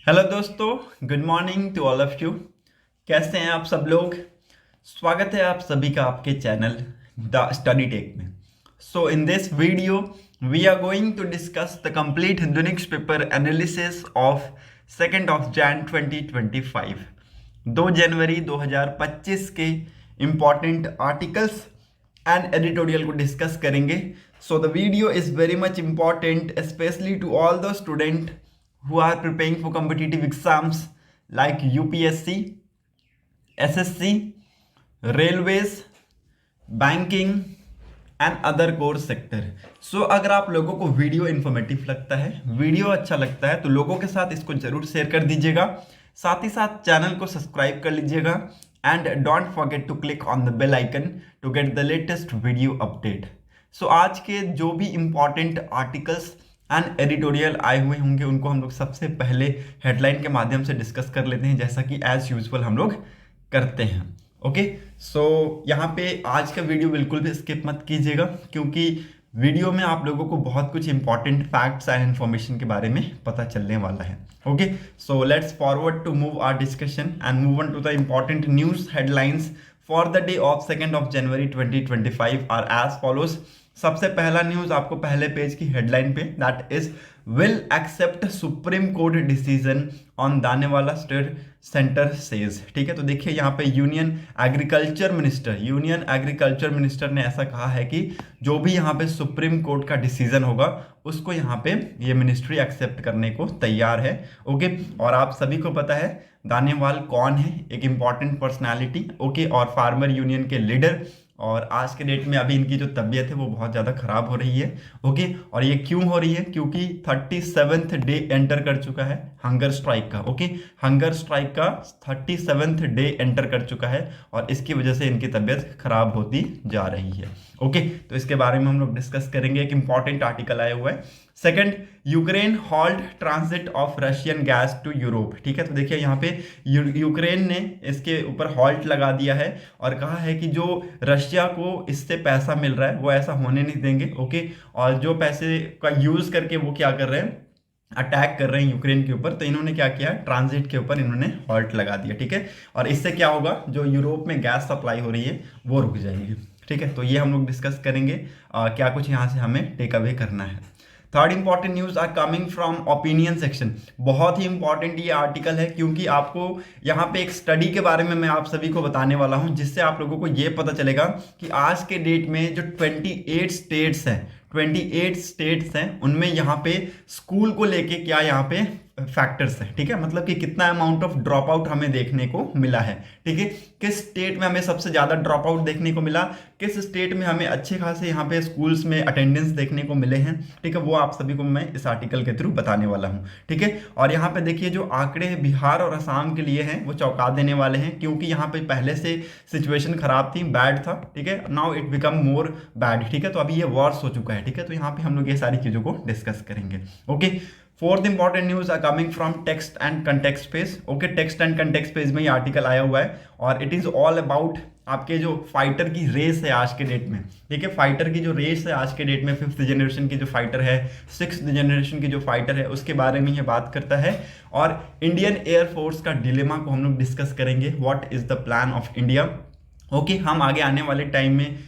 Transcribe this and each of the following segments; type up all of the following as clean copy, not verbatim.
Hello दोस्तों, good morning to all of you. कैसे हैं आप सब लोग? स्वागत है आप सभी का आपके चैनल द स्टडी टेक में। So in this video we are going to discuss the complete हिंदुनिक्स paper analysis of 2 of Jan 2025, 2 जनवरी 2025 के इम्पॉर्टेंट आर्टिकल्स एंड एडिटोरियल को डिस्कस करेंगे। So the video is very much important specially to all the student who are preparing for competitive exams like UPSC, SSC, railways, banking and other core sector. So अगर आप लोगों को video informative लगता है, video अच्छा लगता है, तो लोगों के साथ इसको जरूर शेयर कर दीजिएगा। साथ ही साथ चैनल को सब्सक्राइब कर लीजिएगा and don't forget to click on the bell icon to get the latest video update. So आज के जो भी इंपॉर्टेंट आर्टिकल्स एंड एडिटोरियल आए हुए होंगे उनको हम लोग सबसे पहले हेडलाइन के माध्यम से डिस्कस कर लेते हैं, जैसा कि एज यूजुअल हम लोग करते हैं। ओके, सो यहाँ पे आज का वीडियो बिल्कुल भी स्किप मत कीजिएगा, क्योंकि वीडियो में आप लोगों को बहुत कुछ इंपॉर्टेंट फैक्ट्स एंड इन्फॉर्मेशन के बारे में पता चलने वाला है। Okay, so let's forward to move our discussion and move on to the important news headlines for the day of 2 of January 2025 are as follows. सबसे पहला न्यूज आपको पहले पेज की हेडलाइन पे, that is will accept Supreme Court decision on Dallewal state centre says. ठीक है, तो देखिए यहाँ पे यूनियन एग्रीकल्चर मिनिस्टर ने ऐसा कहा है कि जो भी यहाँ पे सुप्रीम कोर्ट का डिसीजन होगा उसको यहाँ पे ये मिनिस्ट्री एक्सेप्ट करने को तैयार है। ओके, और आप सभी को पता है दानेवाल कौन है, एक इंपॉर्टेंट पर्सनैलिटी, ओके, और फार्मर यूनियन के लीडर। और आज के डेट में अभी इनकी जो तबीयत है वो बहुत ज़्यादा ख़राब हो रही है। ओके, और ये क्यों हो रही है? क्योंकि 37th डे एंटर कर चुका है हंगर स्ट्राइक का। ओके, हंगर स्ट्राइक का 37th डे एंटर कर चुका है और इसकी वजह से इनकी तबीयत खराब होती जा रही है। ओके, तो इसके बारे में हम लोग डिस्कस करेंगे। एक इंपॉर्टेंट आर्टिकल आया हुआ है। Second, Ukraine halt transit of Russian gas to Europe. ठीक है, तो देखिए यहाँ पे यूक्रेन ने इसके ऊपर हॉल्ट लगा दिया है और कहा है कि जो रशिया को इससे पैसा मिल रहा है वो ऐसा होने नहीं देंगे। ओके, और जो पैसे का यूज करके वो क्या कर रहे हैं, अटैक कर रहे हैं यूक्रेन के ऊपर, तो इन्होंने क्या किया, ट्रांजिट के ऊपर इन्होंने हॉल्ट लगा दिया। ठीक है, और इससे क्या होगा, जो यूरोप में गैस सप्लाई हो रही है वो रुक जाएगी। ठीक है, तो ये हम लोग डिस्कस करेंगे क्या कुछ यहाँ से हमें टेक अवे करना है। Third important news are coming from opinion section. बहुत ही इंपॉर्टेंट ये आर्टिकल है, क्योंकि आपको यहाँ पे एक स्टडी के बारे में मैं आप सभी को बताने वाला हूँ, जिससे आप लोगों को ये पता चलेगा कि आज के डेट में जो 28 स्टेट्स हैं उनमें यहाँ पे स्कूल को लेके क्या यहाँ पे फैक्टर्स है। ठीक है, मतलब कि कितना अमाउंट ऑफ ड्रॉप आउट हमें देखने को मिला है। ठीक है, किस स्टेट में हमें सबसे ज्यादा ड्रॉप आउट देखने को मिला, किस स्टेट में हमें अच्छे खासे यहाँ पे स्कूल्स में अटेंडेंस देखने को मिले हैं। ठीक है, वो आप सभी को मैं इस आर्टिकल के थ्रू बताने वाला हूँ। ठीक है, और यहाँ पे देखिए जो आंकड़े बिहार और असम के लिए हैं वो चौंका देने वाले हैं, क्योंकि यहाँ पे पहले से सिचुएशन खराब थी, बैड था। ठीक है, now it become more bad. ठीक है, तो अभी ये वर्स हो चुका है। ठीक है, तो यहाँ पे हम लोग ये सारी चीजों को डिस्कस करेंगे। Okay, fourth important news are coming from text and context page. Okay, text and context page में ये आर्टिकल आया हुआ है और इट इज ऑल अबाउट आपके जो फाइटर की रेस है आज के डेट में। ठीक है, फाइटर की जो रेस है आज के डेट में, 5th जनरेशन की जो फाइटर है, 6th जनरेशन की जो फाइटर है, उसके बारे में ये बात करता है। और इंडियन एयरफोर्स का डिलेमा को हम लोग डिस्कस करेंगे, what is the plan of India. Okay, हम आगे आने वाले टाइम में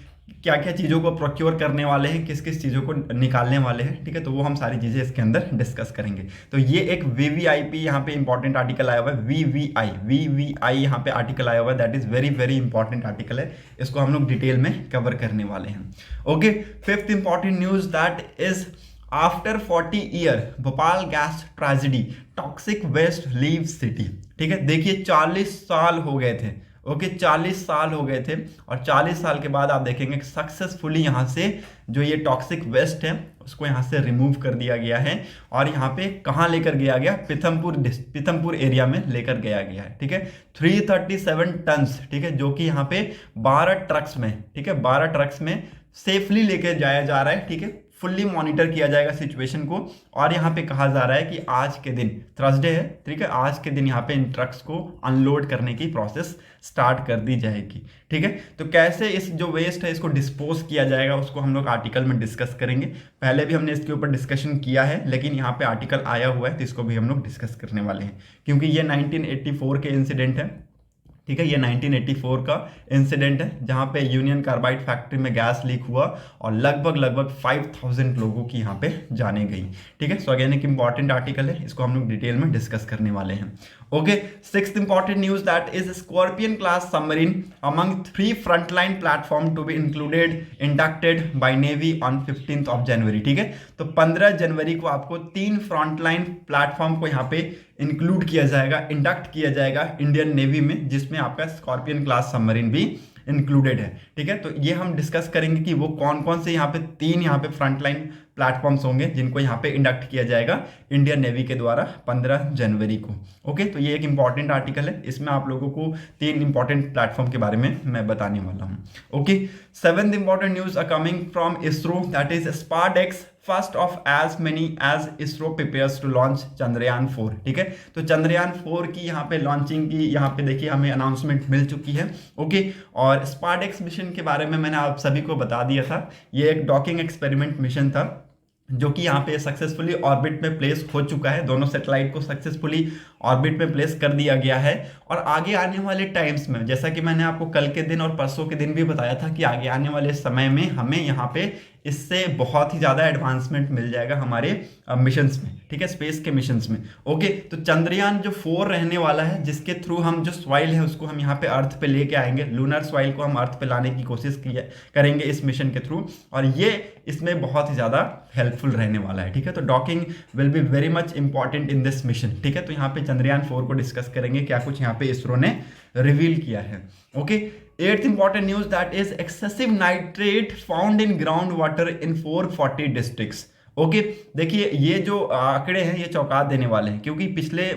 क्या क्या चीज़ों को प्रोक्योर करने वाले हैं, किस किस चीज़ों को निकालने वाले हैं। ठीक है, तो वो हम सारी चीज़ें इसके अंदर डिस्कस करेंगे। तो ये एक वीवीआईपी यहाँ पे इंपॉर्टेंट आर्टिकल आया हुआ है, वीवीआई यहाँ पे आर्टिकल आया हुआ है, that is very very important article है। इसको हम लोग डिटेल में कवर करने वाले हैं। Okay, fifth important news that is after 40 year Bhopal gas tragedy, toxic waste leave city. ठीक है, देखिए 40 साल हो गए थे। ओके, 40 साल हो गए थे और 40 साल के बाद आप देखेंगे सक्सेसफुली यहाँ से जो ये टॉक्सिक वेस्ट है उसको यहाँ से रिमूव कर दिया गया है और यहाँ पे कहाँ लेकर गया गया, पीथमपुर एरिया में लेकर गया गया है। ठीक है, 337 टन्स। ठीक है, जो कि यहाँ पे 12 ट्रक्स में, ठीक है, 12 ट्रक्स में सेफली लेकर जाया जा रहा है। ठीक है, फुल्ली मॉनिटर किया जाएगा सिचुएशन को। और यहाँ पे कहा जा रहा है कि आज के दिन थर्सडे है, ठीक है, आज के दिन यहाँ पे इन ट्रक्स को अनलोड करने की प्रोसेस स्टार्ट कर दी जाएगी। ठीक है, तो कैसे इस जो वेस्ट है इसको डिस्पोज किया जाएगा उसको हम लोग आर्टिकल में डिस्कस करेंगे। पहले भी हमने इसके ऊपर डिस्कशन किया है, लेकिन यहाँ पे आर्टिकल आया हुआ है तो इसको भी हम लोग डिस्कस करने वाले हैं, क्योंकि ये 1984 के इंसिडेंट है। ठीक है, ये 1984 का इंसिडेंट है जहाँ पे यूनियन कार्बाइड फैक्ट्री में गैस लीक हुआ और लगभग 5000 लोगों की यहाँ पे जाने गई। ठीक है, सो अगेन एक इंपॉर्टेंट आर्टिकल है, इसको हम लोग डिटेल में डिस्कस करने वाले हैं। Okay, sixth important news that is scorpion class submarine among 3 frontline platform to be included inducted by navy on 15th of January। ठीक है, तो 15 जनवरी को आपको 3 फ्रंटलाइन प्लेटफॉर्म को यहाँ पे इंक्लूड किया जाएगा, इंडक्ट किया जाएगा इंडियन नेवी में, जिसमें आपका स्कॉर्पियन क्लास सबमरीन भी इंक्लूडेड है। ठीक है, तो ये हम डिस्कस करेंगे कि वो कौन कौन से यहाँ पे 3 यहाँ पे फ्रंटलाइन प्लेटफॉर्म्स होंगे जिनको यहाँ पे इंडक्ट किया जाएगा इंडियन नेवी के द्वारा 15 जनवरी को। ओके, तो ये एक इंपॉर्टेंट आर्टिकल है, इसमें आप लोगों को 3 इंपॉर्टेंट प्लेटफॉर्म के बारे में मैं बताने वाला हूँ। Okay, seventh important news are coming from ISRO that is SpaDeX first of as many as ISRO prepares to launch Chandrayaan 4। ठीक है, तो चंद्रयान 4 की यहाँ पे लॉन्चिंग की यहाँ पे देखिए हमें अनाउंसमेंट मिल चुकी है। ओके, और स्पारडेक्स मिशन के बारे में मैंने आप सभी को बता दिया था, ये एक डॉकिंग एक्सपेरिमेंट मिशन था जो कि यहाँ पे सक्सेसफुली ऑर्बिट में प्लेस हो चुका है। दोनों सैटेलाइट को सक्सेसफुली ऑर्बिट में प्लेस कर दिया गया है। और आगे आने वाले टाइम्स में, जैसा कि मैंने आपको कल के दिन और परसों के दिन भी बताया था कि आगे आने वाले समय में हमें यहाँ पे इससे बहुत ही ज़्यादा एडवांसमेंट मिल जाएगा हमारे मिशंस में। ठीक है, स्पेस के मिशंस में। ओके, तो चंद्रयान जो 4 रहने वाला है, जिसके थ्रू हम जो सॉइल है उसको हम यहाँ पे अर्थ पे लेके आएंगे, लूनर सॉइल को हम अर्थ पे लाने की कोशिश करेंगे इस मिशन के थ्रू, और ये इसमें बहुत ही ज़्यादा हेल्पफुल रहने वाला है। ठीक है, तो docking will be very much important in this mission. ठीक है, तो यहाँ पे चंद्रयान 4 को डिस्कस करेंगे, क्या कुछ यहाँ पे इसरो ने रिवील किया है। Okay, eighth important news that is excessive nitrate found in ground water in 440 districts. Okay, देखिए ये जो आंकड़े हैं ये चौंका देने वाले हैं, क्योंकि पिछले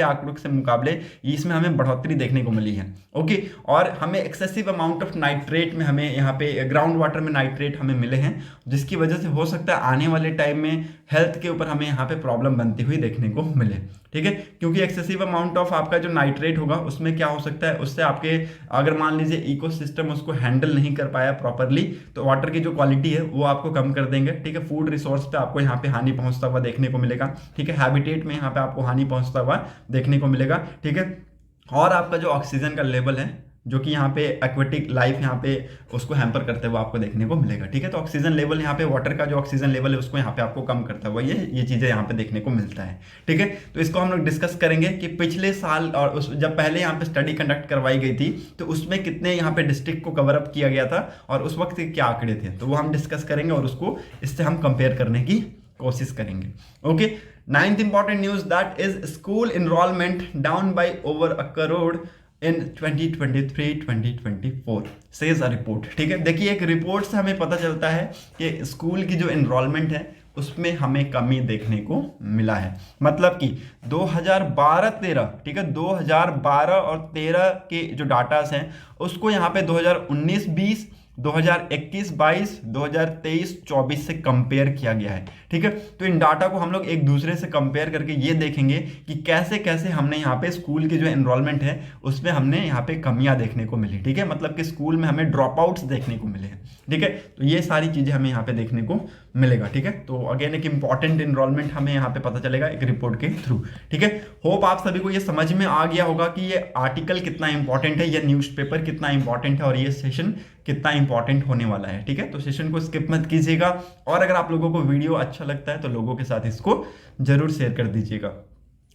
आंकड़ों से मुकाबले इसमें हमें बढ़ोतरी देखने को मिली है। ओके, और हमें एक्सेसिव अमाउंट ऑफ नाइट्रेट में हमें यहाँ पे ग्राउंड वाटर में नाइट्रेट हमें मिले हैं, जिसकी वजह से हो सकता है आने वाले टाइम में हेल्थ के ऊपर हमें यहाँ पे प्रॉब्लम बनती हुई देखने को मिले। ठीक है, क्योंकि एक्सेसिव अमाउंट ऑफ आपका जो नाइट्रेट होगा उसमें क्या हो सकता है, उससे आपके अगर मान लीजिए इकोसिस्टम उसको हैंडल नहीं कर पाया प्रॉपरली, तो वाटर की जो क्वालिटी है वो आपको कम कर देंगे। ठीक है, फूड रिसोर्स पे आपको यहाँ पे हानि पहुंचता हुआ देखने को मिलेगा। ठीक है, हैबिटेट में यहाँ पे आपको हानि पहुंचता हुआ देखने को मिलेगा। ठीक है, और आपका जो ऑक्सीजन का लेवल है जो कि यहाँ पे एक्वेटिक लाइफ यहाँ पे उसको हैम्पर करते हुए आपको देखने को मिलेगा। ठीक है, तो ऑक्सीजन लेवल यहाँ पे वाटर का जो ऑक्सीजन लेवल है उसको यहाँ पे आपको कम करता हुआ ये चीज़ें यहाँ पे देखने को मिलता है। ठीक है, तो इसको हम लोग डिस्कस करेंगे कि पिछले साल और जब पहले यहाँ पे स्टडी कंडक्ट करवाई गई थी तो उसमें कितने यहाँ पे डिस्ट्रिक्ट को कवर अप किया गया था और उस वक्त क्या आंकड़े थे, तो वो हम डिस्कस करेंगे और उसको इससे हम कंपेयर करने की कोशिश करेंगे। Okay, ninth important news that is school enrolment down by over 1 crore in 2023-2024 says a report. ठीक है, देखिए एक रिपोर्ट से हमें पता चलता है कि स्कूल की जो एनरोलमेंट है उसमें हमें कमी देखने को मिला है। मतलब कि 2012-13, ठीक है, 2012 और 13 के जो डाटास हैं उसको यहाँ पे 2019-20, 2021-22, 2023-24 से कंपेयर किया गया है। ठीक है, तो इन डाटा को हम लोग एक दूसरे से कंपेयर करके ये देखेंगे कि कैसे कैसे हमने यहाँ पे स्कूल की जो एनरोलमेंट है उसमें हमने यहाँ पे कमियां देखने को मिली। ठीक है, मतलब कि स्कूल में हमें ड्रॉप आउट्स देखने को मिले हैं। ठीक है, तो ये सारी चीजें हमें यहाँ पे देखने को मिलेगा। ठीक है, तो अगेन एक इंपॉर्टेंट एनरोलमेट हमें यहाँ पे पता चलेगा एक रिपोर्ट के थ्रू। ठीक है, होप आप सभी को ये समझ में आ गया होगा कि ये आर्टिकल कितना इंपॉर्टेंट है, ये न्यूज़पेपर कितना इंपॉर्टेंट है और ये सेशन कितना इंपॉर्टेंट होने वाला है। ठीक है, तो सेशन को स्किप मत कीजिएगा और अगर आप लोगों को वीडियो अच्छा लगता है तो लोगों के साथ इसको जरूर शेयर कर दीजिएगा।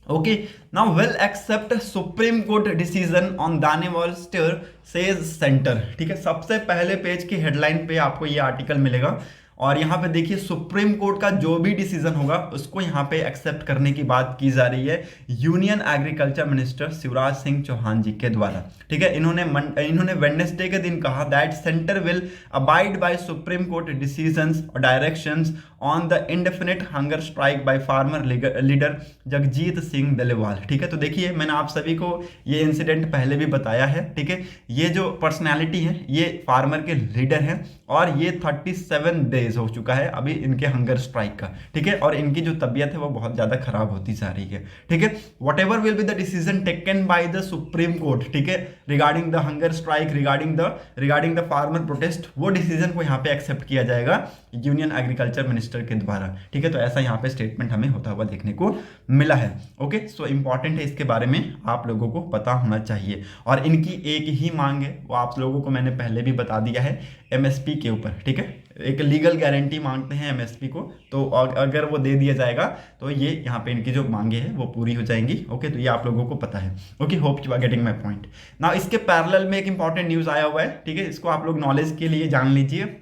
Okay, now will accept Supreme Court decision on Dallewal state says centre. ठीक है, सबसे पहले पेज की हेडलाइन पे आपको ये आर्टिकल मिलेगा और यहाँ पे देखिए सुप्रीम कोर्ट का जो भी डिसीजन होगा उसको यहाँ पे एक्सेप्ट करने की बात की जा रही है union agriculture minister Shivraj Singh Chauhan ji के द्वारा। ठीक है, इन्होंने वेडनेसडे के दिन कहा that centre will abide by Supreme Court decisions और directions on the indefinite hunger strike by farmer leader Jagjit Singh Dallewal. ठीक है, तो देखिए मैंने आप सभी को ये इंसिडेंट पहले भी बताया है। ठीक है, ये जो पर्सनैलिटी है ये फार्मर के लीडर हैं और ये 37 डेज हो चुका है अभी इनके हंगर स्ट्राइक का, ठीक है। और इनकी जो तबीयत है वो बहुत ज़्यादा खराब होती जा रही है, ठीक है। What ever will be the decision taken by the supreme court, ठीक है, regarding the hunger strike, regarding the farmer protest, वो डिसीजन को यहाँ पे एक्सेप्ट किया जाएगा यूनियन एग्रीकल्चर मिनिस्टर के द्वारा, ठीक है। तो ऐसा यहाँ पे स्टेटमेंट हमें होता हुआ देखने को मिला है। ओके, सो इंपॉर्टेंट है, इसके बारे में आप लोगों को पता होना चाहिए। और इनकी एक ही मांग है, वो आप लोगों को मैंने पहले भी बता दिया है, एमएसपी के ऊपर, ठीक है। एक लीगल गारंटी मांगते हैं एमएसपी को, तो अगर वो दे दिया जाएगा तो ये यहाँ पे इनकी जो मांगे हैं वो पूरी हो जाएंगी। ओके, तो ये आप लोगों को पता है। Okay, hope you are getting my point. Now इसके पैरेलल में एक इंपॉर्टेंट न्यूज़ आया हुआ है, ठीक है, इसको आप लोग नॉलेज के लिए जान लीजिए।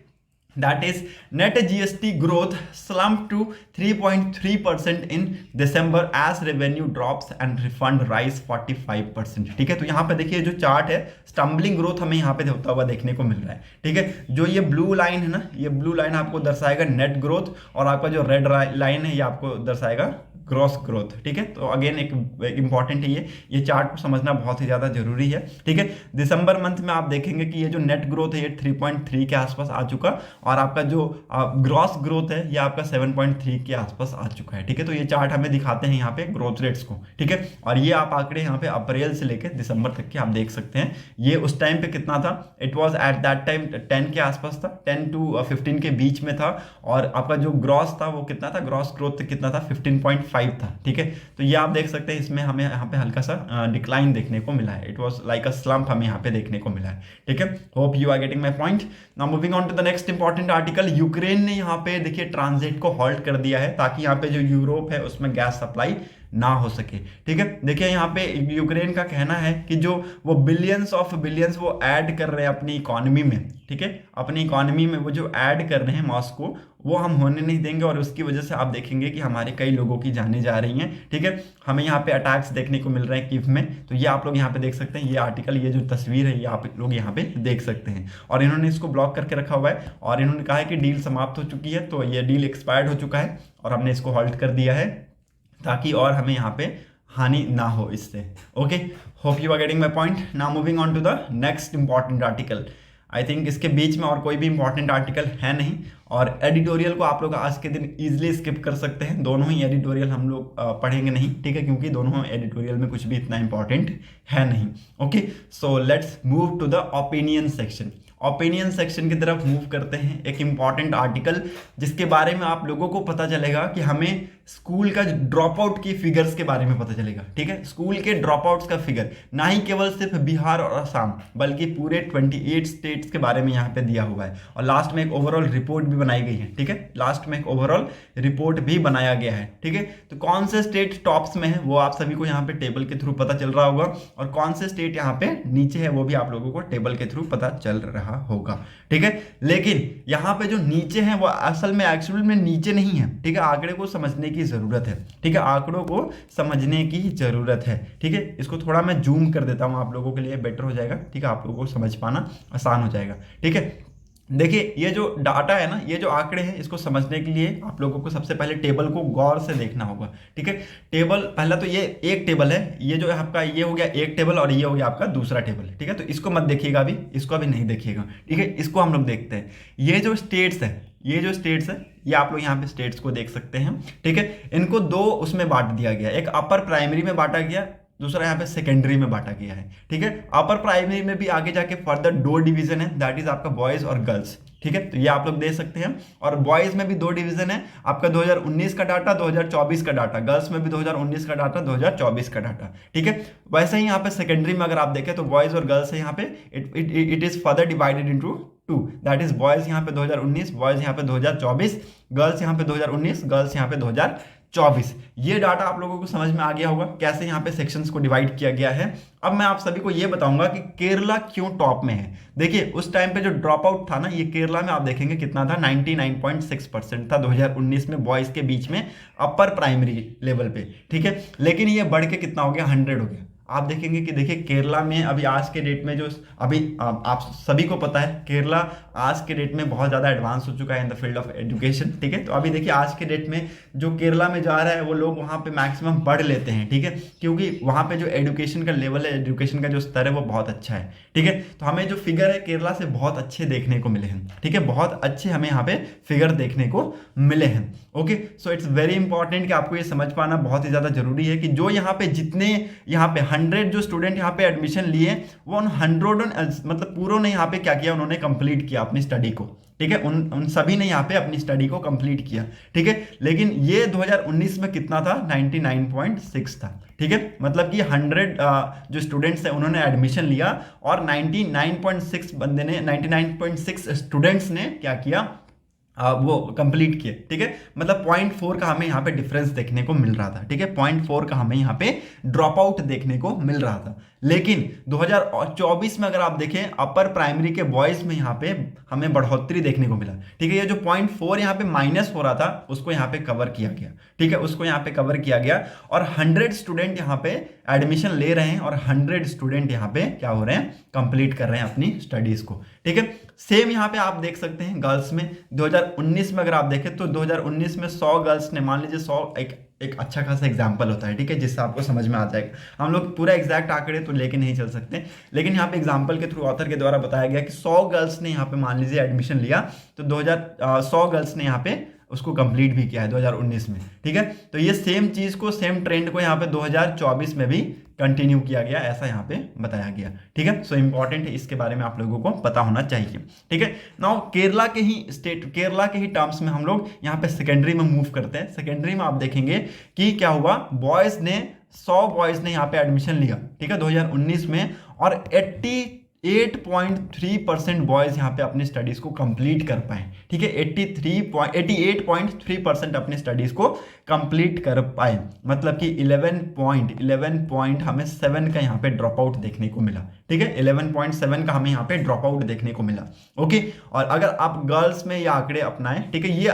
That is net GST growth slumped to 3.3% in December as revenue drops and refund rise 45%, ठीक है। तो यहाँ पे देखिए जो चार्ट है, स्टम्बलिंग ग्रोथ हमें यहाँ पे होता हुआ देखने को मिल रहा है, ठीक है। जो ये ब्लू लाइन है ना, ये ब्लू लाइन आपको दर्शाएगा नेट ग्रोथ, और आपका जो रेड लाइन है ये आपको दर्शाएगा ग्रॉस ग्रोथ, ठीक है। तो अगेन एक इंपॉर्टेंट है ये चार्ट को समझना बहुत ही ज़्यादा जरूरी है, ठीक है। दिसंबर मंथ में आप देखेंगे कि ये जो नेट ग्रोथ है ये 3.3 के आसपास आ चुका, और आपका जो ग्रॉस ग्रोथ है ये आपका 7.3 के आसपास आ चुका है, ठीक है। तो ये चार्ट हमें दिखाते हैं यहाँ पे ग्रोथ रेट्स को, ठीक है। और ये आप आंकड़े यहाँ पे अप्रैल से लेकर दिसंबर तक के आप देख सकते हैं। ये उस टाइम पे कितना था, it was at that time 10 के आसपास था, 10 to 15 के बीच में था। और आपका जो ग्रॉस था वो कितना था, ग्रॉस ग्रोथ कितना था, 15.5 था, ठीक है। तो ये आप देख सकते हैं, इसमें हमें यहाँ पे हल्का सा डिक्लाइन देखने को मिला है। It was like a slump हमें यहाँ पे देखने को मिला है, ठीक है। Hope you are getting my point. Now moving on to the next important article. Ukraine ने यहाँ पे देखिए ट्रांजिट को हॉल्ट कर दिया है, ताकि यहाँ पे जो यूरोप है उसमें गैस सप्लाई ना हो सके, ठीक है। देखिए यहाँ पे यूक्रेन का कहना है कि जो वो बिलियंस ऑफ बिलियंस वो ऐड कर रहे हैं अपनी इकोनॉमी में, ठीक है, अपनी इकोनॉमी में वो जो ऐड कर रहे हैं मॉस्को, वो हम होने नहीं देंगे। और उसकी वजह से आप देखेंगे कि हमारे कई लोगों की जानें जा रही हैं, ठीक है। हमें यहाँ पे अटैक्स देखने को मिल रहे हैं कीव में। तो ये आप लोग यहाँ पे देख सकते हैं, ये आर्टिकल, ये जो तस्वीर है ये आप लोग यहाँ पे देख सकते हैं। और इन्होंने इसको ब्लॉक करके रखा हुआ है, और इन्होंने कहा है कि डील समाप्त हो चुकी है, तो ये डील एक्सपायर्ड हो चुका है और हमने इसको हॉल्ट कर दिया है, ताकि और हमें यहाँ पे हानि ना हो इससे। Okay, hope you are getting my point. Now moving on to the next important article. I think इसके बीच में और कोई भी इंपॉर्टेंट आर्टिकल है नहीं, और एडिटोरियल को आप लोग आज के दिन इजीली स्किप कर सकते हैं। दोनों ही एडिटोरियल हम लोग पढ़ेंगे नहीं, ठीक है, क्योंकि दोनों एडिटोरियल में कुछ भी इतना इंपॉर्टेंट है नहीं। Okay, so let's move to the opinion section. Opinion section की तरफ मूव करते हैं। एक इंपॉर्टेंट आर्टिकल जिसके बारे में आप लोगों को पता चलेगा कि हमें स्कूल का ड्रॉप आउट की फिगर्स के बारे में पता चलेगा, ठीक है। स्कूल के ड्रॉप आउट्स का फिगर ना ही केवल सिर्फ बिहार और असम, बल्कि पूरे 28 स्टेट्स के बारे में यहाँ पे दिया हुआ है। और लास्ट में एक ओवरऑल रिपोर्ट भी बनाई गई है, ठीक है, लास्ट में एक ओवरऑल रिपोर्ट भी बनाया गया है, ठीक है। तो कौन से स्टेट टॉप्स में है वो आप सभी को यहाँ पे टेबल के थ्रू पता चल रहा होगा, और कौन से स्टेट यहाँ पे नीचे है वो भी आप लोगों को टेबल के थ्रू पता चल रहा होगा, ठीक है। लेकिन यहाँ पे जो नीचे है वो असल में एक्चुअल में नीचे नहीं है, ठीक है। आंकड़े को समझने की जरूरत है, ठीक है, आंकड़ों को समझने की जरूरत है, ठीक है। इसको थोड़ा मैं जूम कर देता हूँ, आप लोगों के लिए बेटर हो जाएगा, ठीक है, आप लोगों को समझ पाना आसान हो जाएगा, ठीक है। देखिए ये जो डाटा है ना, ये जो आंकड़े हैं, इसको समझने के लिए आप लोगों को सबसे पहले टेबल को गौर से देखना होगा, ठीक है। टेबल पहला तो ये एक टेबल है, ये जो है आपका, ये हो गया एक टेबल, और ये हो गया आपका दूसरा टेबल, ठीक है। तो इसको मत देखिएगा अभी, इसको अभी नहीं देखिएगा, ठीक है। इसको हम लोग देखते हैं। ये जो स्टेट्स है, ये आप लोग यहाँ पे स्टेट्स को देख सकते हैं, ठीक है। इनको दो उसमें बांट दिया गया, एक अपर प्राइमरी में बांटा गया, दूसरा यहाँ पे सेकेंडरी में बांटा गया है, ठीक है। अपर प्राइमरी में भी आगे जाके फर्दर दो डिवीजन है, दैट इज आपका बॉयज और गर्ल्स, ठीक है। तो ये आप लोग देख सकते हैं। और बॉयज में भी दो डिवीजन है, आपका 2019 का डाटा, 2024 का डाटा। गर्ल्स में भी 2019 का डाटा, 2024 का डाटा, ठीक है। वैसे ही यहाँ पे सेकेंडरी में अगर आप देखें तो बॉयज और गर्ल्स है यहाँ पे, it is further divided into two, that is boys यहाँ पे 2019, बॉयज यहाँ पे 2024, गर्ल्स यहाँ पे 2019, गर्ल्स यहाँ पे 2024। ये डाटा आप लोगों को समझ में आ गया होगा कैसे यहाँ पे सेक्शंस को डिवाइड किया गया है। अब मैं आप सभी को ये बताऊंगा कि केरला क्यों टॉप में है। देखिए उस टाइम पे जो ड्रॉप आउट था ना, ये केरला में आप देखेंगे कितना था, 99.6% था 2019 में बॉयज के बीच में अपर प्राइमरी लेवल पे, ठीक है। लेकिन ये बढ़ के कितना हो गया, 100 हो गया। आप देखेंगे कि देखिए केरला में अभी आज के डेट में जो अभी आप सभी को पता है केरला आज के डेट में बहुत ज़्यादा एडवांस हो चुका है in the field of education, ठीक है। तो अभी देखिए आज के डेट में जो केरला में जा रहा है वो लोग वहाँ पे मैक्सिमम पढ़ लेते हैं, ठीक है, क्योंकि वहाँ पे जो एजुकेशन का लेवल है, एजुकेशन का जो स्तर है वो बहुत अच्छा है, ठीक है। तो हमें जो फिगर है केरला से बहुत अच्छे देखने को मिले हैं, ठीक है, बहुत अच्छे हमें यहाँ पे फिगर देखने को मिले हैं। Okay, so it's very important कि आपको ये समझ पाना बहुत ही ज़्यादा जरूरी है कि जो यहाँ पे जितने यहाँ पे 100 जो स्टूडेंट यहाँ पे एडमिशन लिए वो उन 100 मतलब पूरों ने यहाँ पे क्या किया, उन्होंने कंप्लीट किया अपनी स्टडी को, ठीक है, उन सभी ने यहाँ पे अपनी स्टडी को कंप्लीट किया, ठीक है। लेकिन ये 2019 में कितना था, 99.6 था, ठीक है। मतलब कि 100 जो स्टूडेंट्स हैं उन्होंने एडमिशन लिया और 99.6 स्टूडेंट्स ने क्या किया, वो कंप्लीट किए, ठीक है। मतलब 0.4 का हमें यहाँ पे डिफरेंस देखने को मिल रहा था, ठीक है, 0.4 का हमें यहाँ पे ड्रॉप आउट देखने को मिल रहा था। लेकिन 2024 में अगर आप देखें अपर प्राइमरी के बॉयज में यहाँ पे हमें बढ़ोतरी देखने को मिला, ठीक है। ये जो 0.4 यहाँ पे माइनस हो रहा था उसको यहाँ पे कवर किया गया, ठीक है, उसको यहाँ पे कवर किया गया और 100 स्टूडेंट यहाँ पे एडमिशन ले रहे हैं और 100 स्टूडेंट यहाँ पे क्या हो रहे हैं, कंप्लीट कर रहे हैं अपनी स्टडीज को, ठीक है। सेम यहाँ पे आप देख सकते हैं गर्ल्स में 2019 में अगर आप देखें तो 2019 में 100 गर्ल्स ने, मान लीजिए 100 एक अच्छा खासा एग्जाम्पल होता है, ठीक है, जिससे आपको समझ में आ जाएगा। हम लोग पूरा एग्जैक्ट आंकड़े तो लेके नहीं चल सकते, लेकिन यहाँ पे एग्जाम्पल के थ्रू ऑथर के द्वारा बताया गया कि 100 गर्ल्स ने यहाँ पे मान लीजिए एडमिशन लिया तो 100 गर्ल्स ने यहाँ पे उसको कंप्लीट भी किया है 2019 में, ठीक है। तो ये सेम चीज को, सेम ट्रेंड को यहाँ पे 2024 में भी कंटिन्यू किया गया, ऐसा यहाँ पे बताया गया, ठीक है। सो इंपॉर्टेंट है, इसके बारे में आप लोगों को पता होना चाहिए, ठीक है। नाउ केरला के ही टर्म्स में हम लोग यहाँ पे सेकेंडरी में मूव करते हैं। सेकेंडरी में आप देखेंगे कि क्या हुआ, 100 बॉयज ने यहाँ पे एडमिशन लिया, ठीक है, 2019 में, और 88.3% बॉयज यहाँ पे अपनी स्टडीज को कंप्लीट कर पाए, ठीक है, 88.3% अपनी स्टडीज को कंप्लीट कर पाए। मतलब कि 11 पॉइंट हमें 7 का यहाँ पे ड्रॉप आउट देखने को मिला, ठीक है, 11.7 का हमें यहाँ पे ड्रॉप आउट देखने को मिला। ओके, और अगर आप गर्ल्स में ये आंकड़े अपनाएं, ठीक है, ये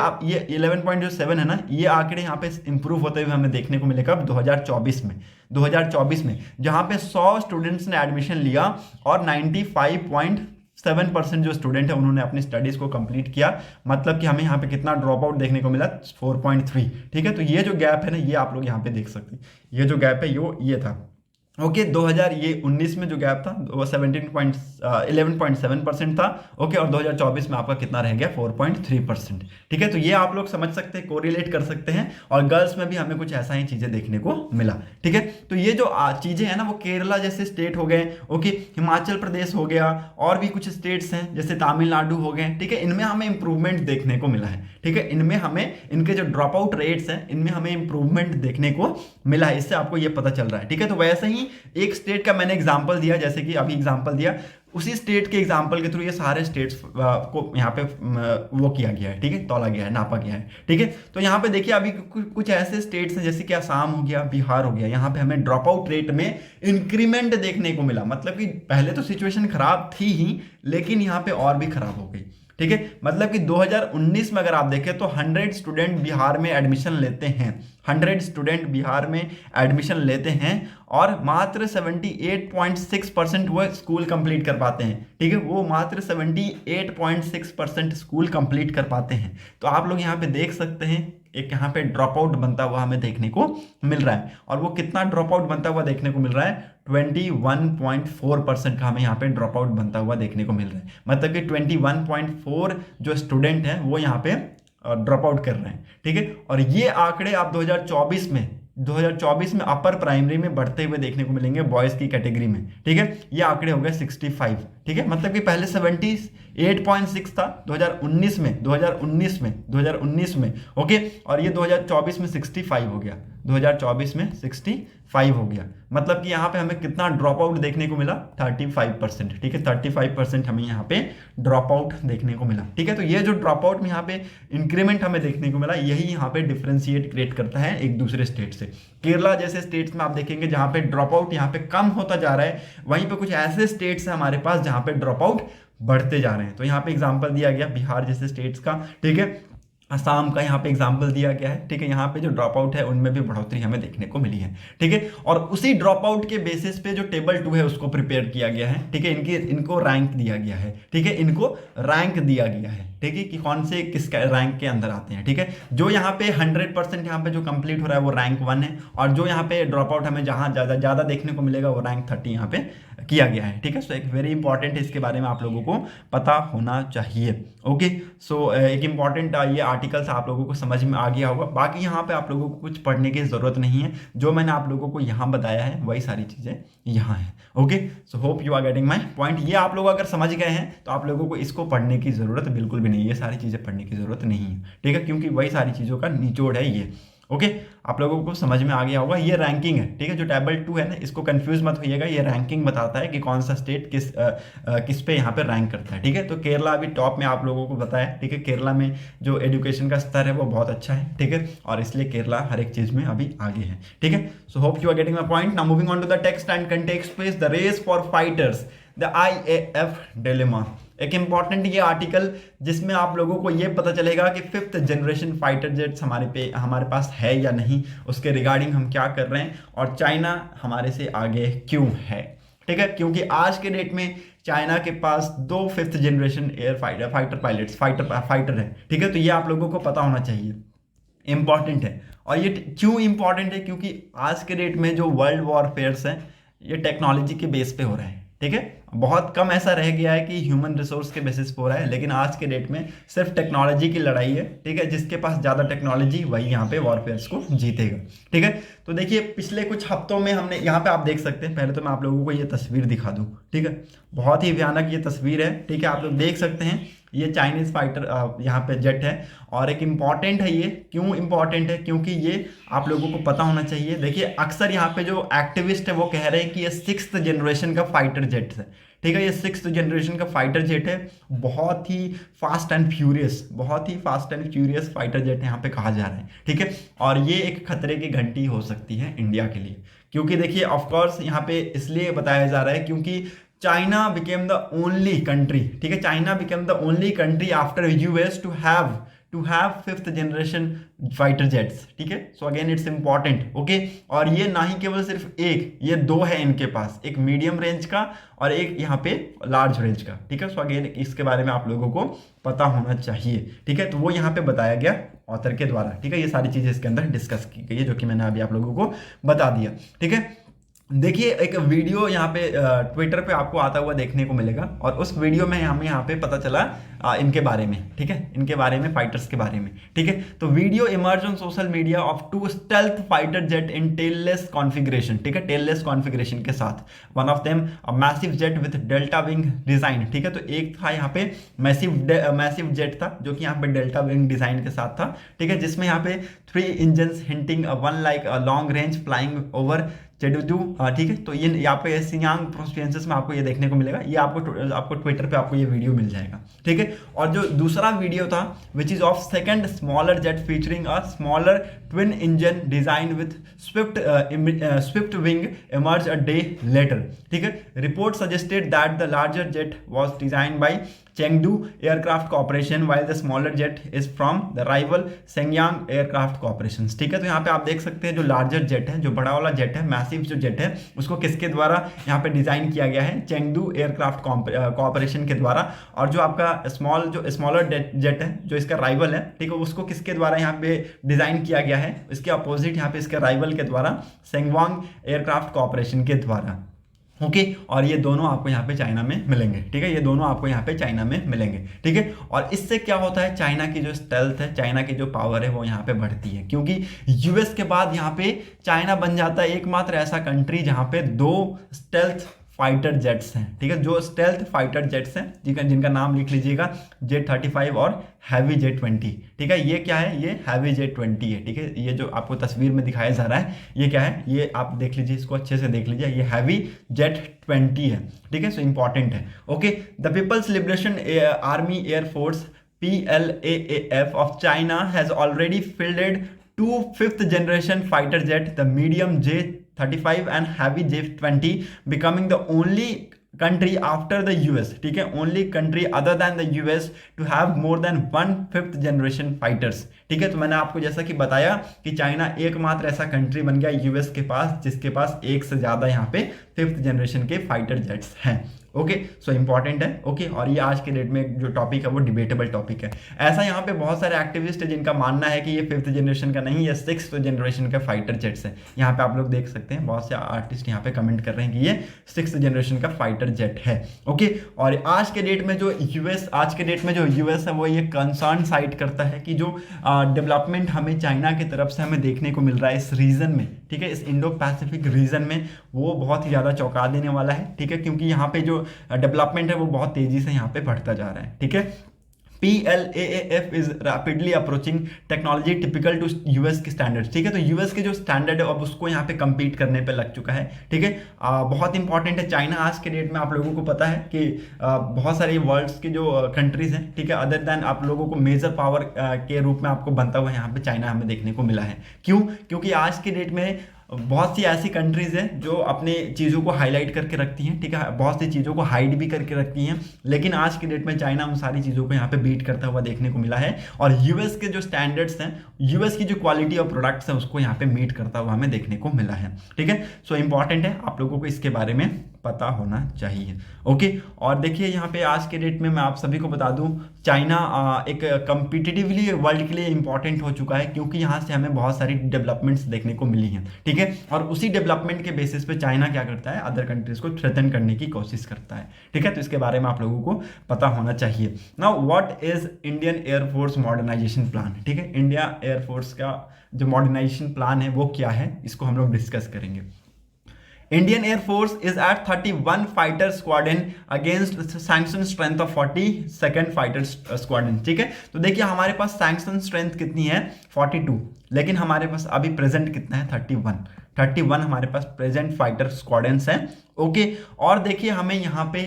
11.7 है ना, ये आंकड़े यहाँ पे इंप्रूव होते हुए हमें देखने को मिले कब, 2024 में जहां पे 100 स्टूडेंट्स ने एडमिशन लिया और 95.7% जो स्टूडेंट है उन्होंने अपनी स्टडीज को कंप्लीट किया। मतलब कि हमें यहाँ पे कितना ड्रॉप आउट देखने को मिला, 4.3, ठीक है। तो ये जो गैप है ना, ये आप लोग यहाँ पे देख सकते हैं, ये जो गैप है ये था। ओके, 2019 में जो गैप था वो 11.7% था। ओके, और 2024 में आपका कितना रह गया, 4.3%, ठीक है। तो ये आप लोग समझ सकते हैं, कोरिलेट कर सकते हैं, और गर्ल्स में भी हमें कुछ ऐसा ही चीजें देखने को मिला, ठीक है। तो ये जो चीजें हैं ना, वो केरला जैसे स्टेट हो गए, ओके, हिमाचल प्रदेश हो गया, और भी कुछ स्टेट्स हैं जैसे तमिलनाडु हो गए, ठीक है, इनमें हमें इंप्रूवमेंट देखने को मिला है, ठीक है। इनमें हमें इनके जो ड्रॉप आउट रेट्स हैं इनमें हमें इंप्रूवमेंट देखने को मिला है, इससे आपको ये पता चल रहा है, ठीक है। तो वैसे ही एक स्टेट का मैंने एग्जांपल दिया, जैसे कि अभी एग्जांपल दिया, उसी स्टेट के एग्जांपल के थ्रू ये सारे स्टेट्स को यहाँ पे वो किया गया है, ठीक है, तौला गया है, नापा गया है, ठीक है। तो यहाँ पे देखिए अभी कुछ ऐसे स्टेट्स हैं जैसे कि असम हो गया, बिहार हो गया, यहाँ पे हमें ड्रॉप आउट रेट में इंक्रीमेंट देखने को मिला। मतलब कि पहले तो सिचुएशन खराब थी ही, लेकिन यहाँ पे और भी खराब हो गई, ठीक है। मतलब कि 2019 में अगर आप देखें तो 100 स्टूडेंट बिहार में एडमिशन लेते हैं, 100 स्टूडेंट बिहार में एडमिशन लेते हैं और मात्र 78.6% वो स्कूल कंप्लीट कर पाते हैं, ठीक है, वो मात्र 78.6% स्कूल कंप्लीट कर पाते हैं। तो आप लोग यहाँ पे देख सकते हैं एक यहाँ पे ड्रॉप आउट बनता हुआ हमें देखने को मिल रहा है, और वो कितना ड्रॉप आउट बनता हुआ देखने को मिल रहा है, 21.4% का हमें यहाँ पे ड्रॉप आउट बनता हुआ देखने को मिल रहा है। मतलब कि 21.4 जो स्टूडेंट हैं वो यहाँ पे ड्रॉप आउट कर रहे हैं, ठीक है। और ये आंकड़े आप 2024 में अपर प्राइमरी में बढ़ते हुए देखने को मिलेंगे बॉयज की कैटेगरी में, ठीक है। ये आंकड़े हो गए 65, ठीक है। मतलब कि पहले 78.6 था 2019 में, ओके, और ये 2024 में 65 हो गया, 2024 में 65 हो गया। मतलब कि यहाँ पे हमें कितना ड्रॉप आउट देखने को मिला, 35%, ठीक है, 35% हमें यहाँ पे ड्रॉप आउट देखने को मिला, ठीक है। तो ये जो ड्रॉप आउट में यहाँ पे इंक्रीमेंट हमें देखने को मिला, यही यहाँ पे डिफरेंशिएट क्रिएट करता है एक दूसरे स्टेट से। केरला जैसे स्टेट्स में आप देखेंगे जहाँ पे ड्रॉप आउट यहाँ पे कम होता जा रहा है, वहीं पे कुछ ऐसे स्टेट्स हैं हमारे पास जहाँ पे ड्रॉप आउट बढ़ते जा रहे हैं। तो यहाँ पे एग्जांपल दिया गया बिहार जैसे स्टेट्स का, ठीक है। असम का यहाँ पे एग्जाम्पल दिया गया है। ठीक है, यहाँ पे जो ड्रॉप आउट है उनमें भी बढ़ोतरी हमें देखने को मिली है। ठीक है, और उसी ड्रॉप आउट के बेसिस पे जो टेबल 2 है उसको प्रिपेयर किया गया है। ठीक है, इनको रैंक दिया गया है। ठीक है, इनको रैंक दिया गया है। ठीक है, कि कौन से किस रैंक के अंदर आते हैं। ठीक है, जो यहाँ पे 100% यहाँ पे जो कंप्लीट हो रहा है वो रैंक 1 है, और जो यहाँ पे ड्रॉप आउट हमें जहाँ ज़्यादा देखने को मिलेगा वो रैंक 30 यहाँ पे किया गया है। ठीक है, सो एक वेरी इंपॉर्टेंट है, इसके बारे में आप लोगों को पता होना चाहिए। ओके, सो एक इंपॉर्टेंट ये आर्टिकल्स आप लोगों को समझ में आ गया होगा। बाकी यहाँ पे आप लोगों को कुछ पढ़ने की ज़रूरत नहीं है, जो मैंने आप लोगों को यहाँ बताया है वही सारी चीज़ें यहाँ है। Okay, so hope you are getting my point. ये आप लोग अगर समझ गए हैं तो आप लोगों को इसको पढ़ने की ज़रूरत बिल्कुल भी नहीं है, ये सारी चीज़ें पढ़ने की ज़रूरत नहीं है। ठीक है, क्योंकि वही सारी चीज़ों का निचोड़ है ये। ओके, आप लोगों को समझ में आ गया होगा। ये रैंकिंग है। ठीक है, जो टेबल 2 है ना, इसको कंफ्यूज मत होइएगा, ये रैंकिंग बताता है कि कौन सा स्टेट किस पे यहाँ पे रैंक करता है। ठीक है, तो केरला अभी टॉप में आप लोगों को बताया। ठीक है, केरला में जो एजुकेशन का स्तर है वो बहुत अच्छा है। ठीक है, और इसलिए केरला हर एक चीज में अभी आगे है। ठीक है, so hope you are getting my point. Now moving on to the text and context page, the race for fighters, the IAF dilemma. एक इंपॉर्टेंट ये आर्टिकल जिसमें आप लोगों को ये पता चलेगा कि 5th जनरेशन फाइटर जेट्स हमारे पास है या नहीं, उसके रिगार्डिंग हम क्या कर रहे हैं, और चाइना हमारे से आगे क्यों है। ठीक है, क्योंकि आज के डेट में चाइना के पास 2 5th जनरेशन एयर फाइटर है। ठीक है, तो ये आप लोगों को पता होना चाहिए, इंपॉर्टेंट है। और ये क्यों इंपॉर्टेंट है, क्योंकि आज के डेट में जो वर्ल्ड वॉरफेयर्स हैं ये टेक्नोलॉजी के बेस पे हो रहे हैं। ठीक है, बहुत कम ऐसा रह गया है कि ह्यूमन रिसोर्स के बेसिस पे हो रहा है, लेकिन आज के डेट में सिर्फ टेक्नोलॉजी की लड़ाई है। ठीक है, जिसके पास ज़्यादा टेक्नोलॉजी वही यहाँ पे वॉरफेयर्स को जीतेगा। ठीक है, तो देखिए पिछले कुछ हफ्तों में हमने यहाँ पे आप देख सकते हैं, पहले तो मैं आप लोगों को ये तस्वीर दिखा दूँ। ठीक है, बहुत ही भयानक ये तस्वीर है। ठीक है, आप लोग देख सकते हैं ये चाइनीज फाइटर यहाँ पे जेट है, और एक इम्पॉर्टेंट है। ये क्यों इम्पॉर्टेंट है, क्योंकि ये आप लोगों को पता होना चाहिए। देखिए अक्सर यहाँ पे जो एक्टिविस्ट है वो कह रहे हैं कि ये 6th जनरेशन का फाइटर जेट है। ठीक है, ये 6th जनरेशन का फाइटर जेट है, बहुत ही fast and furious fighter jet यहाँ पे कहा जा रहा है। ठीक है, और ये एक खतरे की घंटी हो सकती है इंडिया के लिए, क्योंकि देखिए ऑफकोर्स यहाँ पे इसलिए बताया जा रहा है क्योंकि China became the only country. ठीक है, China became the only country after US to have 5th generation fighter jets. ठीक है, so again it's important. Okay, और ये ना ही केवल सिर्फ एक, ये 2 है इनके पास, एक मीडियम रेंज का और एक यहाँ पे लार्ज रेंज का। ठीक है, सो अगेन इसके बारे में आप लोगों को पता होना चाहिए। ठीक है, तो वो यहाँ पे बताया गया ऑथर के द्वारा। ठीक है, ये सारी चीजें इसके अंदर डिस्कस की गई है, जो कि मैंने अभी आप लोगों को बता दिया। ठीक है, देखिए एक वीडियो यहाँ पे ट्विटर पे आपको आता हुआ देखने को मिलेगा, और उस वीडियो में हमें यहाँ पे पता चला इनके बारे में। ठीक है, इनके बारे में, फाइटर्स के बारे में। ठीक है, तो video emerge on social media of 2 stealth fighter jet in tailless configuration. ठीक है, टेललेस कॉन्फ़िगरेशन के साथ, one of them a massive jet with delta wing design. ठीक है, तो एक था यहाँ पे मैसिव जेट था जो कि यहाँ पे डेल्टा विंग डिजाइन के साथ था। ठीक है, जिसमें यहाँ पे 3 engine hinting one like long range flying over Chengdu. ठीक है, तो ये यहाँ पे सियांग प्रोविंसेस में आपको ये देखने को मिलेगा। ये आपको ट्विटर पे आपको ये वीडियो मिल जाएगा। ठीक है, और जो दूसरा वीडियो था which is of second smaller jet featuring a smaller twin engine design with swift wing emerge a day later. ठीक है, report suggested that the larger jet was design by Chengdu aircraft corporation while the smaller jet is from the rival Shenyang aircraft corporation. ठीक है, तो यहाँ पे आप देख सकते हैं जो लार्जर जेट है, जो बड़ा वाला जेट है, मैसिव जो जेट है, उसको किसके द्वारा यहाँ पे डिजाइन किया गया है, चेंगडू एयरक्राफ्ट कॉर्पोरेशन के द्वारा। और जो आपका स्मॉलर जेट है जो इसका राइवल है, ठीक है, उसको किसके द्वारा यहाँ पे डिजाइन किया गया है, इसके अपोजिट यहाँ पे इसके राइवल के द्वारा, सेंगवांग एयरक्राफ्ट कॉर्पोरेशन के द्वारा। ओके, और ये दोनों आपको यहाँ पे चाइना में मिलेंगे। ठीक है, ये दोनों आपको यहाँ पे चाइना में मिलेंगे। ठीक है, और इससे क्या होता है, चाइना की जो स्टेल्थ है, चाइना की जो पावर है वो यहाँ पे बढ़ती है, क्योंकि यूएस के बाद यहाँ पे चाइना बन जाता है एकमात्र ऐसा कंट्री जहाँ पे 2 स्टेल्थ फाइटर जेट्स हैं। ठीक है, जो स्टेल्थ फाइटर जेट्स हैं जिनका नाम लिख लीजिएगा, J-35 और हैवी J-20। ठीक है, ये क्या है, ये हैवी J-20 है। ठीक है, ये जो आपको तस्वीर में दिखाया जा रहा है ये क्या है, ये आप देख लीजिए, इसको अच्छे से देख लीजिए, ये हैवी J-20 है। ठीक है, सो इंपॉर्टेंट है। Okay, the people's liberation army air force PLAAF of China has already fielded 2 5th generation fighter jet, the medium J-35 and heavy J-20, becoming the only country after the US, ठीक है, only country other than the US to have more than 1/5 generation fighters, ठीक है। तो मैंने आपको जैसा कि बताया कि चाइना एकमात्र ऐसा कंट्री बन गया यूएस के पास जिसके पास एक से ज्यादा यहाँ पे 5th जनरेशन के फाइटर जेट्स हैं। ओके, सो इंपॉर्टेंट है। ओके, और ये आज के डेट में जो टॉपिक है वो डिबेटेबल टॉपिक है। ऐसा यहाँ पे बहुत सारे एक्टिविस्ट है जिनका मानना है कि ये 5th जनरेशन का नहीं, ये 6th जनरेशन का फाइटर जेट्स है। यहाँ पे आप लोग देख सकते हैं बहुत से आर्टिस्ट यहाँ पे कमेंट कर रहे हैं कि ये 6th जनरेशन का फाइटर जेट है। ओके, और आज के डेट में जो यूएस है वो ये कंसर्न साइट करता है कि जो डेवलपमेंट हमें चाइना की तरफ से हमें देखने को मिल रहा है इस रीजन में, ठीक है, इस इंडो पैसिफिक रीजन में, वो बहुत ही ज़्यादा चौंका देने वाला है, ठीक है, क्योंकि यहाँ पे जो डेवलपमेंट है वो बहुत तेजी से यहाँ पे बढ़ता जा रहा है, ठीक है। PLAAF is rapidly approaching technology typical to US के स्टैंडर्ड्स, ठीक है। तो यूएस के जो स्टैंडर्ड है अब उसको यहाँ पे compete करने पे लग चुका है, ठीक है। बहुत इंपॉर्टेंट है चाइना आज के डेट में। आप लोगों को पता है कि बहुत सारे वर्ल्ड्स के जो कंट्रीज हैं, ठीक है, अदर देन आप लोगों को मेजर पावर के रूप में आपको बनता हुआ यहाँ पे चाइना हमें देखने को मिला है। क्यों? क्योंकि आज के डेट में बहुत सी ऐसी कंट्रीज हैं जो अपने चीज़ों को हाईलाइट करके रखती हैं, ठीक है, बहुत सी चीज़ों को हाइड भी करके रखती हैं, लेकिन आज की डेट में चाइना उन सारी चीज़ों को यहाँ पे बीट करता हुआ देखने को मिला है। और यूएस के जो स्टैंडर्ड्स हैं, यूएस की जो क्वालिटी ऑफ प्रोडक्ट्स है उसको यहाँ पे मीट करता हुआ हमें देखने को मिला है, ठीक है। सो इंपॉर्टेंट है, आप लोगों को इसके बारे में पता होना चाहिए। ओके, और देखिए यहाँ पे आज के डेट में मैं आप सभी को बता दूं, चाइना एक कम्पिटिटिवली वर्ल्ड के लिए इंपॉर्टेंट हो चुका है, क्योंकि यहाँ से हमें बहुत सारी डेवलपमेंट्स देखने को मिली हैं, ठीक है। और उसी डेवलपमेंट के बेसिस पे चाइना क्या करता है, अदर कंट्रीज को थ्रेटन करने की कोशिश करता है, ठीक है। तो इसके बारे में आप लोगों को पता होना चाहिए। Now what is Indian air force modernisation plan, ठीक है, इंडिया एयरफोर्स का जो मॉडर्नाइजेशन प्लान है वो क्या है, इसको हम लोग डिस्कस करेंगे। Indian Air Force is at 31 fighter squadron against sanction strength of 42nd fighter squadron, ठीक है। तो देखिए हमारे पास सैंक्शन स्ट्रेंथ कितनी है 42, लेकिन हमारे पास अभी प्रेजेंट कितना है 31 हमारे पास प्रेजेंट फाइटर स्क्वाड्रन्स हैं। ओके, और देखिए हमें यहाँ पे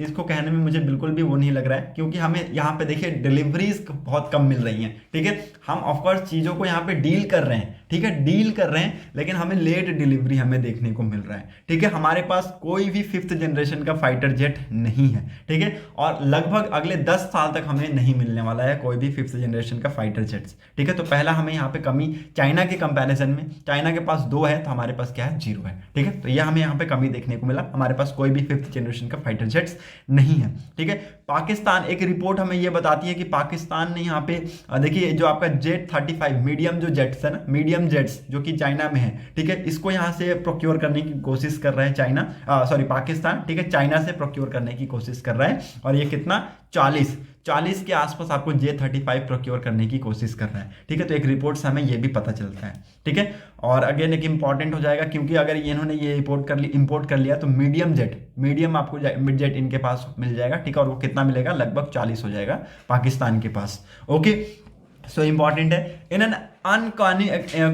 इसको कहने में मुझे बिल्कुल भी वो नहीं लग रहा है, क्योंकि हमें यहाँ पे देखिए डिलीवरीज बहुत कम मिल रही हैं, ठीक है। हम ऑफकोर्स चीज़ों को यहाँ पे डील कर रहे हैं, ठीक है, डील कर रहे हैं, लेकिन हमें लेट डिलीवरी हमें देखने को मिल रहा है, ठीक है। हमारे पास कोई भी 5th जनरेशन का फाइटर जेट नहीं है, ठीक है, और लगभग अगले 10 साल तक हमें नहीं मिलने वाला है कोई भी 5th जनरेशन का फाइटर जेट्स, ठीक है। तो पहला हमें यहाँ पे कमी चाइना के कंपैरिजन में, चाइना के पास 2 है तो हमारे पास क्या है 0 है, ठीक है। तो यह हमें यहाँ पे कमी देखने को मिला, हमारे पास कोई भी 5th जनरेशन का फाइटर जेट्स नहीं है, ठीक है। पाकिस्तान, एक रिपोर्ट हमें ये बताती है कि पाकिस्तान ने यहाँ पे देखिए जो आपका जेट 35 मीडियम जो जेट्स है ना, मीडियम जेट्स जो कि चाइना में है, ठीक है, इसको यहाँ से प्रोक्योर करने की कोशिश कर रहा है पाकिस्तान, ठीक है, चाइना से प्रोक्योर करने की कोशिश कर रहा है। और ये कितना 40 के आसपास आपको J-35 प्रोक्योर करने की कोशिश कर रहा है, ठीक है। तो एक रिपोर्ट से हमें ये भी पता चलता है, ठीक है। और अगेन एक इंपॉर्टेंट हो जाएगा, क्योंकि अगर इन्होंने ये इंपोर्ट कर लिया तो मीडियम आपको मिड जेट इनके पास मिल जाएगा, ठीक है। और वो कितना मिलेगा, लगभग 40 हो जाएगा पाकिस्तान के पास। ओके, सो इंपॉर्टेंट है। In an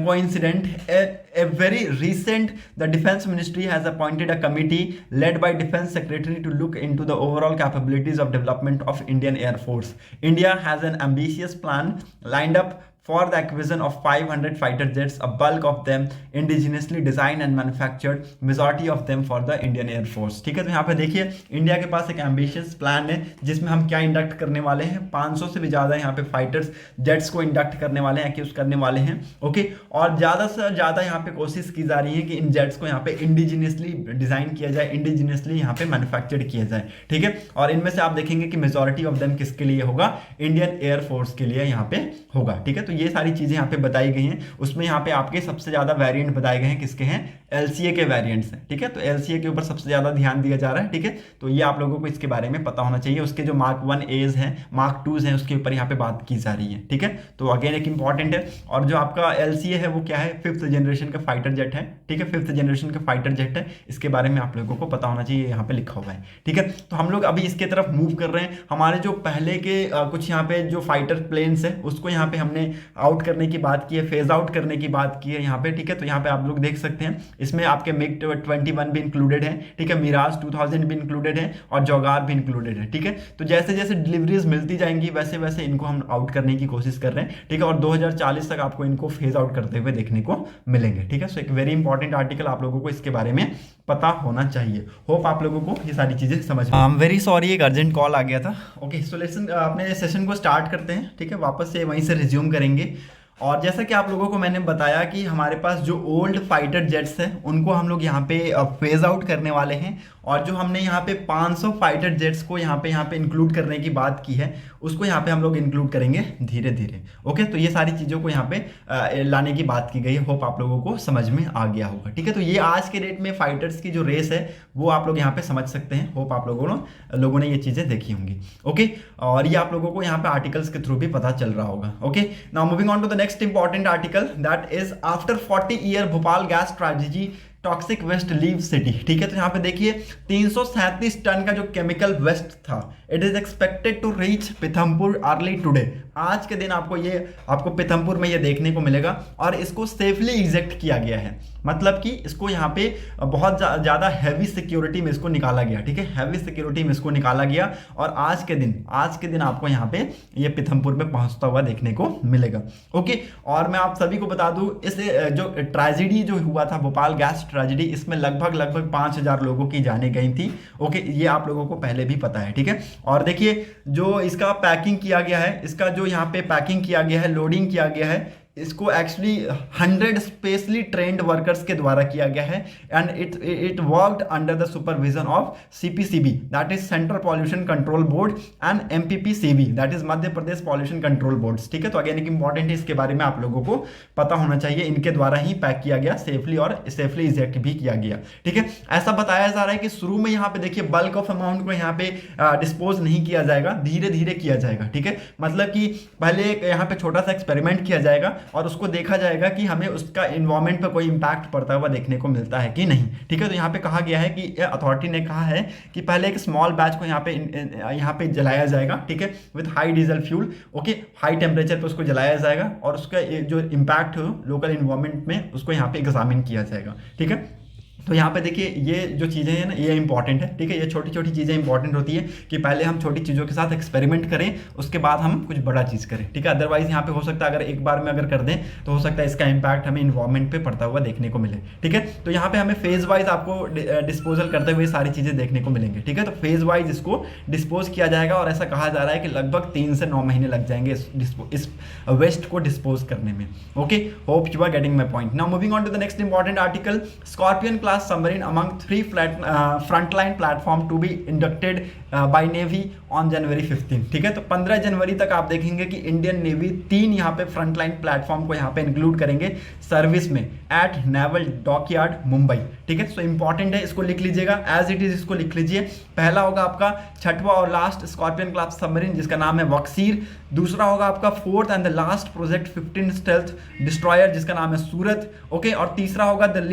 coincident, a very recent, the defense ministry has appointed a committee led by defense secretary to look into the overall capabilities of development of Indian Air Force. India has an ambitious plan lined up for the acquisition of 500 fighter jets, a bulk of them indigenously designed and manufactured, majority of them for the Indian Air Force, ठीक है। तो यहाँ पे देखिए India के पास एक ambitious plan है जिसमें हम क्या इंडक्ट करने वाले हैं, 500 से भी ज़्यादा यहाँ पे फाइटर्स जेट्स को इंडक्ट करने वाले हैं, एक्यूज करने वाले हैं, ओके। और ज़्यादा से ज़्यादा यहाँ पे कोशिश की जा रही है कि इन जेट्स को यहाँ पे इंडिजिनियसली डिज़ाइन किया जाए, इंडिजिनियसली यहाँ पे मैन्युफैक्चर्ड किया जाए, ठीक है। और इनमें से आप देखेंगे कि मेजॉरिटी ऑफ देम किसके लिए होगा, इंडियन एयरफोर्स के लिए यहाँ पे होगा, ठीक है। तो ये सारी चीजें यहाँ पे बताई गई हैं। उसमें यहाँ पे आपके सबसे ज्यादा वेरिएंट बताए गए हैं, किसके हैं, एलसीए के वेरिएंट्स हैं, ठीक है। तो एलसीए के ऊपर सबसे ज्यादा ध्यान दिया जा रहा है, ठीक है। तो ये आप लोगों को इसके बारे में पता होना चाहिए। उसके जो मार्क 1As हैं, मार्क 2s हैं, उसके ऊपर यहाँ पे बात की जा रही है, ठीक है। तो अगेन एक इंपॉर्टेंट है। और जो आपका एलसीए है वो क्या है, 5th जनरेशन का फाइटर जेट है, ठीक है, 5th जनरेशन का फाइटर जेट है। इसके बारे में आप लोगों को पता होना चाहिए, यहाँ पे लिखा हुआ है, ठीक है। तो हम लोग अभी इसके तरफ मूव कर रहे हैं। हमारे जो पहले के कुछ यहाँ पे जो फाइटर प्लेन्स है उसको यहाँ पे हमने आउट करने की बात की है, फेज आउट करने की बात की है यहाँ पे, ठीक है। तो यहाँ पे आप लोग देख सकते हैं इसमें आपके मिग 21 भी इंक्लूडेड है, ठीक है, मिराज 2000 भी इंक्लूडेड है और जौगार भी इंक्लूडेड है, ठीक है। तो जैसे जैसे डिलीवरीज मिलती जाएंगी वैसे वैसे इनको हम आउट करने की कोशिश कर रहे हैं, ठीक है। और 2040 तक आपको इनको फेज आउट करते हुए देखने को मिलेंगे, ठीक है। सो एक वेरी इंपॉर्टेंट आर्टिकल, आप लोगों को इसके बारे में पता होना चाहिए। होप आप लोगों को ये सारी चीजें समझ में। वेरी सॉरी, एक अर्जेंट कॉल आ गया था। ओके, सो लेसन अपने सेशन को स्टार्ट करते हैं, ठीक है। वापस से वहीं से रिज्यूम करेंगे। और जैसा कि आप लोगों को मैंने बताया कि हमारे पास जो ओल्ड फाइटर जेट्स हैं उनको हम लोग यहाँ पे फेज आउट करने वाले हैं, और जो हमने यहाँ पे 500 फाइटर जेट्स को यहाँ पे इंक्लूड करने की बात की है उसको यहाँ पे हम लोग इंक्लूड करेंगे धीरे धीरे। ओके, तो ये सारी चीज़ों को यहाँ पे लाने की बात की गई है। होप आप लोगों को समझ में आ गया होगा, ठीक है। तो ये आज के डेट में फाइटर्स की जो रेस है वो आप लोग यहाँ पे समझ सकते हैं। होप आप लोगों ने ये चीज़ें देखी होंगी। ओके, और ये आप लोगों को यहाँ पे आर्टिकल्स के थ्रू भी पता चल रहा होगा। Okay, now moving on to the next important article, that is after 40 year Bhopal gas tragedy toxic waste leave city, ठीक है। तो यहाँ पे देखिए 337 टन का जो केमिकल वेस्ट था, it is expected to reach Pithampur early today. आज के दिन आपको पीथमपुर में ये देखने को मिलेगा, और इसको सेफली इजेक्ट किया गया है। मतलब कि इसको यहाँ पे बहुत ज़्यादा हैवी सिक्योरिटी में इसको निकाला गया, ठीक है, हैवी सिक्योरिटी में इसको निकाला गया, और आज के दिन आपको यहाँ पे ये पीथमपुर में पहुँचता हुआ देखने को मिलेगा। ओके, और मैं आप सभी को बता दूँ इस जो ट्रेजिडी जो हुआ था भोपाल गैस ट्रेजिडी, इसमें लगभग 5000 लोगों की जाने गई थी। ओके, ये आप लोगों को पहले भी पता है, ठीक है। और देखिए जो इसका पैकिंग किया गया है, इसका जो यहाँ पे पैकिंग किया गया है, लोडिंग किया गया है, इसको एक्चुअली 100 स्पेशली ट्रेंड वर्कर्स के द्वारा किया गया है, and it worked under the supervision of CPCB, that is central pollution control board, and MPPCB, that is Madhya Pradesh pollution control boards, ठीक है। तो अगेन एक इंपॉर्टेंट है, इसके बारे में आप लोगों को पता होना चाहिए। इनके द्वारा ही पैक किया गया सेफली, और सेफली इजेक्ट भी किया गया, ठीक है। ऐसा बताया जा रहा है कि शुरू में यहाँ पे देखिए बल्क ऑफ अमाउंट को यहाँ पे डिस्पोज नहीं किया जाएगा, धीरे धीरे किया जाएगा, ठीक है। मतलब कि पहले यहाँ पे छोटा सा एक्सपेरिमेंट किया जाएगा और उसको देखा जाएगा कि हमें उसका इन्वायरमेंट पर कोई इंपैक्ट पड़ता हुआ देखने को मिलता है कि नहीं, ठीक है। तो यहाँ पे कहा गया है कि अथॉरिटी ने कहा है कि पहले एक स्मॉल बैच को यहाँ पे जलाया जाएगा, ठीक है, with high diesel fuel. Okay, high temperature पे उसको जलाया जाएगा, और उसका जो इम्पैक्ट हो लोकल इन्वायरमेंट में उसको यहाँ पे एग्जामिन किया जाएगा, ठीक है। तो यहाँ पे देखिए ये जो चीज़ें हैं ना, ये इंपॉर्टेंट है, ठीक है। ये छोटी छोटी चीज़ें इंपॉर्टेंट होती है कि पहले हम छोटी चीज़ों के साथ एक्सपेरिमेंट करें, उसके बाद हम कुछ बड़ा चीज़ करें, ठीक है। अदरवाइज यहाँ पे हो सकता है अगर एक बार में अगर कर दें तो हो सकता है इसका इम्पैक्ट हमें इन्वायरमेंट पे पड़ता हुआ देखने को मिले, ठीक है। तो यहाँ पे हमें फेज वाइज आपको डिस्पोजल करते हुए सारी चीज़ें देखने को मिलेंगे, ठीक है। तो फेज वाइज इसको डिस्पोज किया जाएगा, और ऐसा कहा जा रहा है कि लगभग 3 से 9 महीने लग जाएंगे इस वेस्ट को डिस्पोज करने में। Okay, hope you are getting my point. Now moving on to the next important article, Scorpion class submarine among 3 frontline platform to be inducted by Navy on January 15, ठीक है। तो 15 जनवरी तक आप देखेंगे कि इंडियन नेवी 3 यहाँ पे फ्रंटलाइन प्लेटफॉर्म को यहाँ पे इंक्लूड करेंगे सर्विस में एट नेवल डॉकयार्ड मुंबई, ठीक है। सो इंपॉर्टेंट है, इसको लिख लीजिएगा एज इट इज, इसको लिख लीजिए। पहला होगा आपका 6वां और लास्ट स्कॉर्पियन क्लास सबमरीन जिसका नाम है वक्सीर। दूसरा होगा आपका 4th and the last project 15 stealth destroyer जिसका नाम है सूरत। ओके, और तीसरा होगा the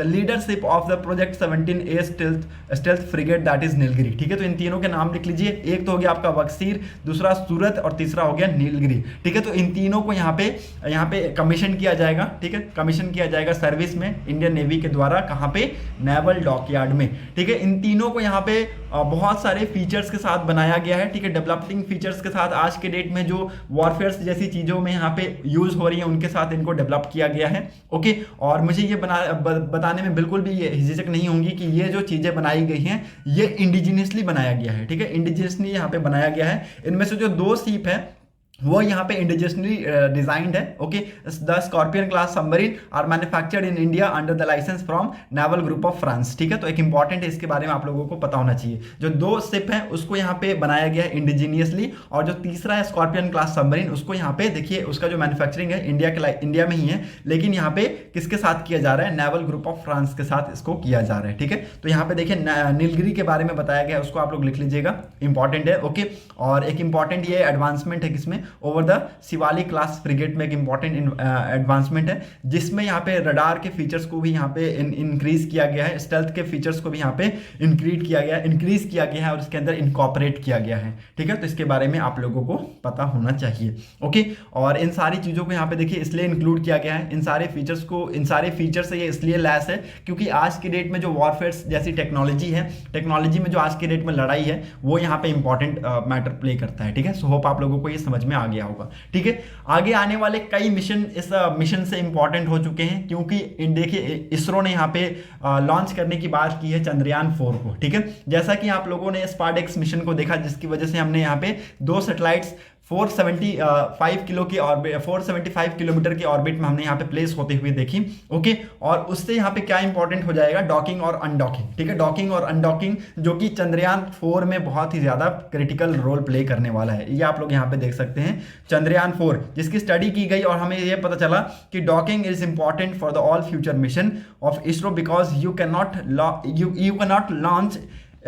leadership of the project 17A stealth frigate that is Nilgiri, ठीक है। तो इन तीनों के नाम लिख लीजिए। एक तो हो गया आपका वक्सीर, दूसरा सूरत, और तीसरा हो गया नीलगिरी, ठीक है। तो इन तीनों को यहाँ पे कमीशन किया जाएगा, ठीक है, कमीशन किया जाएगा सर्विस में इंडियन नेवी के द्वारा। कहाँ पे? नेवल डॉकयार्ड में, ठीक है। इन तीनों को यहाँ पे बहुत सारे फीचर्स के साथ बनाया गया है, ठीक है, डेवलपिंग फीचर्स के साथ। आज के डेट में जो वॉरफेयर जैसी चीज़ों में यहाँ पे यूज हो रही है उनके साथ इनको डेवलप किया गया है। ओके, और मुझे ये बताने में बिल्कुल भी ये झिझक नहीं होंगी कि ये जो चीज़ें बनाई गई हैं ये इंडिजिनियसली बनाया गया है, ठीक है, इंडिजिनियसली यहाँ पे बनाया गया है। इनमें से जो 2 शिप है वो यहाँ पे इंडिजिनियसली डिजाइंड है। Okay, the Scorpion class submarine are manufactured in India under the licence from Naval Group of France, ठीक है। तो एक इंपॉर्टेंट है, इसके बारे में आप लोगों को पता होना चाहिए। जो 2 शिप है उसको यहाँ पे बनाया गया है इंडिजिनियसली, और जो तीसरा है स्कॉर्पियन क्लास सबमरीन उसको यहाँ पे देखिए उसका जो मैन्युफैक्चरिंग है इंडिया में ही है, लेकिन यहाँ पे किसके साथ किया जा रहा है? नेवल ग्रुप ऑफ फ्रांस के साथ इसको किया जा रहा है, ठीक है। तो यहाँ पे देखिए नीलगिरी के बारे में बताया गया है, उसको आप लोग लिख लीजिएगा, इंपॉर्टेंट है। ओके, और एक इंपॉर्टेंट ये एडवांसमेंट है किसमें? Over the Shivalik class frigate में एक इंपॉर्टेंट एडवांसमेंट है, जिसमें यहाँ पे रडार के फीचर्स को भी यहाँ पे इंक्रीज किया गया है, स्टेल्थ के फीचर्स को भी यहाँ पे इंक्रीज किया गया है और इसके अंदर इनकॉर्पोरेट किया गया है। ठीक है, तो इसके बारे में आप लोगों को पता होना चाहिए। ओके, और इन सारी चीज़ों को यहाँ पे देखिए इसलिए इंक्लूड किया गया है, इन सारे फीचर से ये इसलिए लैस है क्योंकि आज की डेट में जो वॉरफेयर जैसी टेक्नोलॉजी है, टेक्नोलॉजी में जो आज की डेट में लड़ाई है वो यहाँ पे इंपॉर्टेंट मैटर प्ले करता है। ठीक है, सो होप आप लोगों को ये समझ में आ गया होगा। ठीक है, आगे आने वाले कई मिशन इस मिशन से इंपॉर्टेंट हो चुके हैं क्योंकि देखिए इसरो ने यहाँ पे लॉन्च करने की बात की है चंद्रयान 4 को। ठीक है, जैसा कि आप लोगों ने स्पार्डेक्स मिशन को देखा जिसकी वजह से हमने यहाँ पे 2 सैटेलाइट्स 475 किलोमीटर की ऑर्बिट में हमने यहाँ पे प्लेस होते हुए देखी। ओके, और उससे यहाँ पे क्या इंपॉर्टेंट हो जाएगा, डॉकिंग और अनडॉकिंग। ठीक है, डॉकिंग और अनडॉकिंग जो कि चंद्रयान 4 में बहुत ही ज्यादा क्रिटिकल रोल प्ले करने वाला है। ये आप लोग यहाँ पे देख सकते हैं चंद्रयान 4 जिसकी स्टडी की गई और हमें ये पता चला कि docking is important for the all future mission of ISRO because you can not launch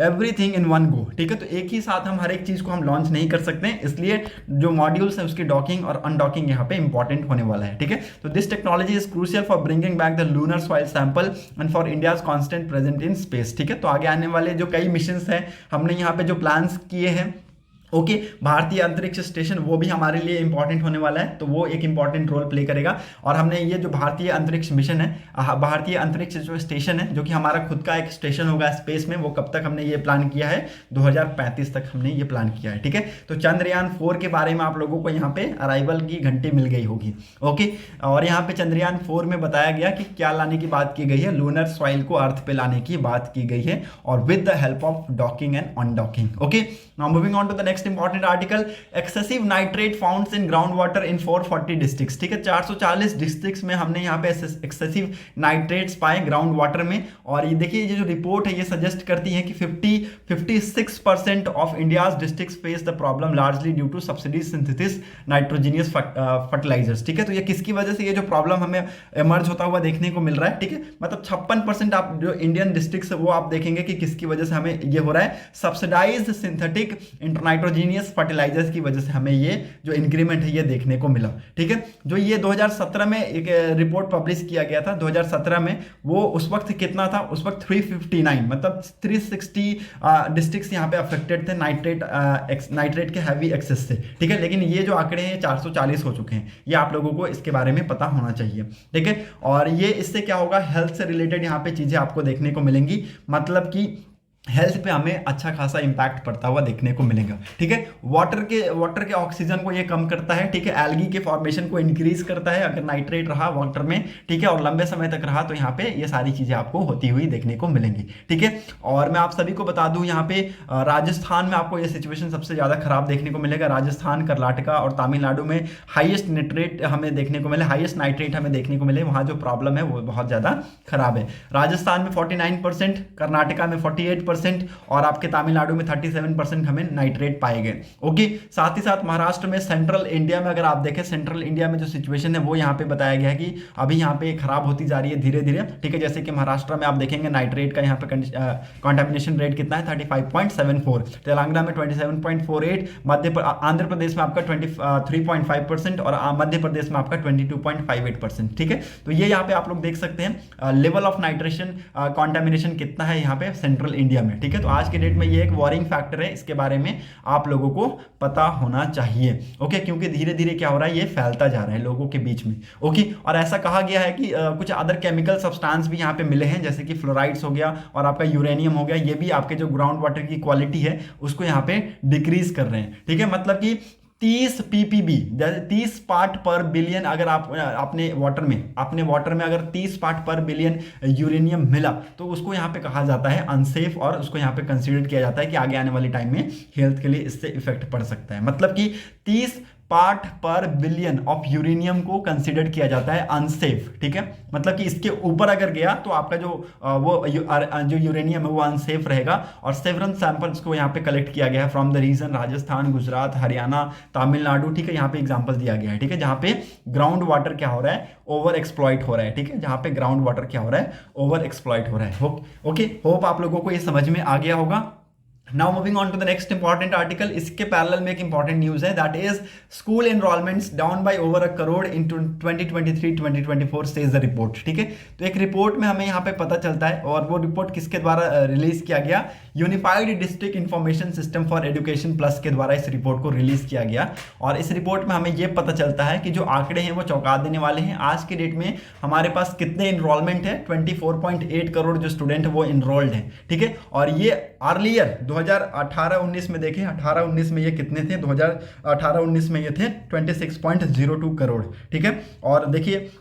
everything in one go. ठीक है, तो एक ही साथ हम हर एक चीज को हम लॉन्च नहीं कर सकते हैं, इसलिए जो मॉड्यूल्स हैं उसकी डॉकिंग और अनडॉकिंग यहाँ पे इंपॉर्टेंट होने वाला है। ठीक है, तो this technology is crucial for bringing back the lunar soil sample and for India's constant present in space. ठीक है, तो आगे आने वाले जो कई मिशंस हैं हमने यहाँ पे जो प्लान्स किए हैं, ओके, भारतीय अंतरिक्ष स्टेशन वो भी हमारे लिए इंपॉर्टेंट होने वाला है, तो वो एक इंपॉर्टेंट रोल प्ले करेगा। और हमने ये जो भारतीय अंतरिक्ष मिशन है, भारतीय अंतरिक्ष जो स्टेशन है जो कि हमारा खुद का एक स्टेशन होगा स्पेस में, वो कब तक हमने ये प्लान किया है, 2035 तक हमने ये प्लान किया है। ठीक है, तो चंद्रयान 4 के बारे में आप लोगों को यहाँ पे अराइवल की घंटी मिल गई होगी। ओके, और यहाँ पे चंद्रयान 4 में बताया गया कि क्या लाने की बात की गई है, लूनर सॉइल को अर्थ पे लाने की बात की गई है और with the help of docking and undocking. Okay, now moving on to the next important article, excessive nitrate founds in ground water in 440 districts. ठीक है, 440 डिस्ट्रिक्ट्स में हमने यहाँ पे एक्सेसिव नाइट्रेट्स पाए ग्राउंड वाटर में। और ये देखिए ये जो रिपोर्ट है ये सजेस्ट करती है कि 56% of India's districts face the problem largely due to subsidies synthesis nitrogenous fertilisers. ठीक है, तो ये किसकी वजह से ये जो प्रॉब्लम हमें इमर्ज होता हुआ देखने को मिल रहा है। ठीक है, मतलब 56% आप जो इंडियन डिस्ट्रिक्ट्स वो आप देखेंगे कि किसकी वजह से हमें ये हो रहा है, सब्सिडाइज्ड सिंथेटिक नाइट्रोजीनियस फर्टिलाइजर्स की वजह से हमें ये जो इंक्रीमेंट है ये देखने को मिला। ठीक है, जो ये 2017 में एक रिपोर्ट पब्लिश किया गया था 2017 में, वो उस वक्त कितना था, उस वक्त 359 मतलब 360 डिस्ट्रिक्ट्स यहाँ पे अफेक्टेड थे नाइट्रेट के हैवी एक्सेस से। ठीक है, लेकिन ये जो आंकड़े हैं 440 हो चुके हैं, ये आप लोगों को इसके बारे में पता होना चाहिए। ठीक है, और ये इससे क्या होगा, हेल्थ से रिलेटेड यहाँ पे चीजें आपको देखने को मिलेंगी, मतलब कि हेल्थ पे हमें अच्छा खासा इंपैक्ट पड़ता हुआ देखने को मिलेगा। ठीक है, वाटर के ऑक्सीजन को ये कम करता है। ठीक है, एल्गी के फॉर्मेशन को इंक्रीज करता है अगर नाइट्रेट रहा वाटर में। ठीक है, और लंबे समय तक रहा तो यहाँ पे ये सारी चीजें आपको होती हुई देखने को मिलेंगी। ठीक है, और मैं आप सभी को बता दूं यहाँ पे राजस्थान में आपको ये सिचुएशन सबसे ज्यादा खराब देखने को मिलेगा। राजस्थान, कर्नाटका और तमिलनाडु में हाईएस्ट नाइट्रेट हमें देखने को मिले, हाईएस्ट नाइट्रेट हमें देखने को मिले, वहां जो प्रॉब्लम है वो बहुत ज्यादा खराब है। राजस्थान में 49%, कर्नाटका में 48% और आपके तमिलनाडु में 37% हमें नाइट्रेट पाए गए। ओके, साथ ही साथ महाराष्ट्र में, सेंट्रल इंडिया में अगर आप देखें, सेंट्रल इंडिया में जो सिचुएशन है वो यहाँ पे बताया गया है कि अभी यहाँ पे खराब होती जा रही है धीरे धीरे। ठीक है, जैसे कि महाराष्ट्र में आप देखेंगे नाइट्रेट का यहाँ पे कॉन्टेमिनेशन रेट कितना है, 35.74, तेलंगाना में 27.48, आंध्र प्रदेश में आपका 23.5% और मध्य प्रदेश में आपका 22.58%। ठीक है, तो ये यहाँ पे आप लोग देख सकते हैं लेवल ऑफ नाइट्रेशन कॉन्टेमिनेशन कितना है यहाँ पे सेंट्रल इंडिया में। ठीक है, तो आज के डेट में ये एक वॉरिंग फैक्टर है, इसके बारे में आप लोगों को पता होना चाहिए। ओके, क्योंकि धीरे धीरे क्या हो रहा है, ये फैलता जा रहा है लोगों के बीच में। ओके, और ऐसा कहा गया है कि कुछ अदर केमिकल सब्सटेंस भी यहाँ पे मिले हैं, जैसे कि फ्लोराइड्स हो गया और आपका यूरेनियम हो गया, ये भी आपके जो ग्राउंड वाटर की क्वालिटी है उसको यहाँ पे डिक्रीज कर रहे हैं। ठीक है, मतलब कि 30 ppb, 30 पार्ट पर बिलियन अगर आप अपने वाटर में अगर 30 पार्ट पर बिलियन यूरेनियम मिला तो उसको यहाँ पे कहा जाता है अनसेफ, और उसको यहाँ पे कंसीडर किया जाता है कि आगे आने वाली टाइम में हेल्थ के लिए इससे इफेक्ट पड़ सकता है। मतलब कि 30 पार्ट पर बिलियन ऑफ यूरेनियम को कंसीडर किया जाता है अनसेफ। ठीक है, मतलब कि इसके ऊपर अगर गया तो आपका जो यूरेनियम है वो अनसेफ रहेगा। और सेवरल सैंपल्स को यहाँ पे कलेक्ट किया गया है from the region Rajasthan, Gujarat, Haryana, Tamil Nadu. ठीक है, यहाँ पे एग्जांपल दिया गया है। ठीक है, जहाँ पे ग्राउंड वाटर क्या हो रहा है, ओवर एक्सप्लॉइट हो रहा है। ठीक है, जहाँ पे ग्राउंड वाटर क्या हो रहा है, ओवर एक्सप्लॉइट हो रहा है। ओके, होप आप लोगों को ये समझ में आ गया होगा। Now moving on to the next important article, इसके पैरेलल में एक इंपॉर्टेंट न्यूज है, that is school enrolments down by over a crore in 2023-2024 says the report. ठीक है, तो एक रिपोर्ट में हमें यहाँ पे पता चलता है, और वो रिपोर्ट किसके द्वारा रिलीज किया गया, unified district information system for education plus के द्वारा इस रिपोर्ट को रिलीज किया गया। और इस रिपोर्ट में हमें ये पता चलता है कि जो आंकड़े हैं वो चौंका देने वाले हैं। आज की डेट में हमारे पास कितने इनरोलमेंट है, 24.8 करोड़ जो स्टूडेंट वो इनरोल्ड हैं। ठीक है, और ये अर्लियर 2018-19 में देखें, 18-19 में ये कितने थे, 2018-19 में ये थे 26.02 करोड़। ठीक है, और देखिए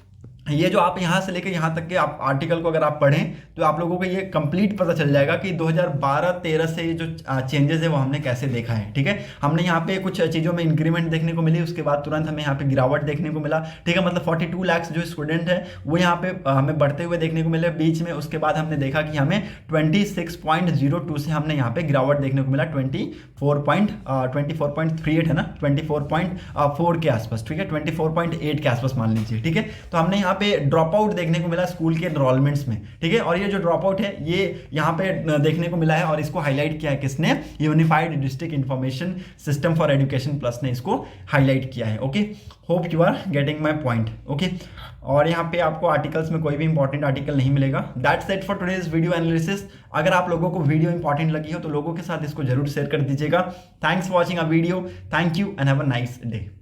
ये जो आप यहाँ से लेकर यहाँ तक के आप आर्टिकल को अगर आप पढ़ें तो आप लोगों को ये कंप्लीट पता चल जाएगा कि 2012-13 से ये जो चेंजेस है वो हमने कैसे देखा है। ठीक है, हमने यहाँ पे कुछ चीज़ों में इंक्रीमेंट देखने को मिली, उसके बाद तुरंत हमें यहाँ पे गिरावट देखने को मिला। ठीक है, मतलब 42 लाख जो स्टूडेंट है वो यहाँ पे हमें बढ़ते हुए देखने को मिले बीच में। उसके बाद हमने देखा कि हमें 26.02 से हमने यहाँ पे गिरावट देखने को मिला 24.38 है ना, 24.4 के आसपास। ठीक है, 24.8 के आसपास मान लीजिए। ठीक है, तो हमने यहाँ पे ड्रॉप आउट देखने को मिला स्कूल के एनरोलमेंट्स में। ठीक है, और ये जो ड्रॉप आउट है ये यहाँ पे देखने को मिला है, और इसको हाईलाइट किया है किसने, unified district information system for education plus ने इसको हाईलाइट किया है। Okay, hope you are getting my point. Okay, और यहाँ पे आपको आर्टिकल्स में कोई भी इंपॉर्टेंट आर्टिकल नहीं मिलेगा। That's it for today's video analysis. अगर आप लोगों को वीडियो इंपॉर्टेंट लगी हो तो लोगों के साथ इसको जरूर शेयर कर दीजिएगा। Thanks for watching a video, thank you and have a nice day.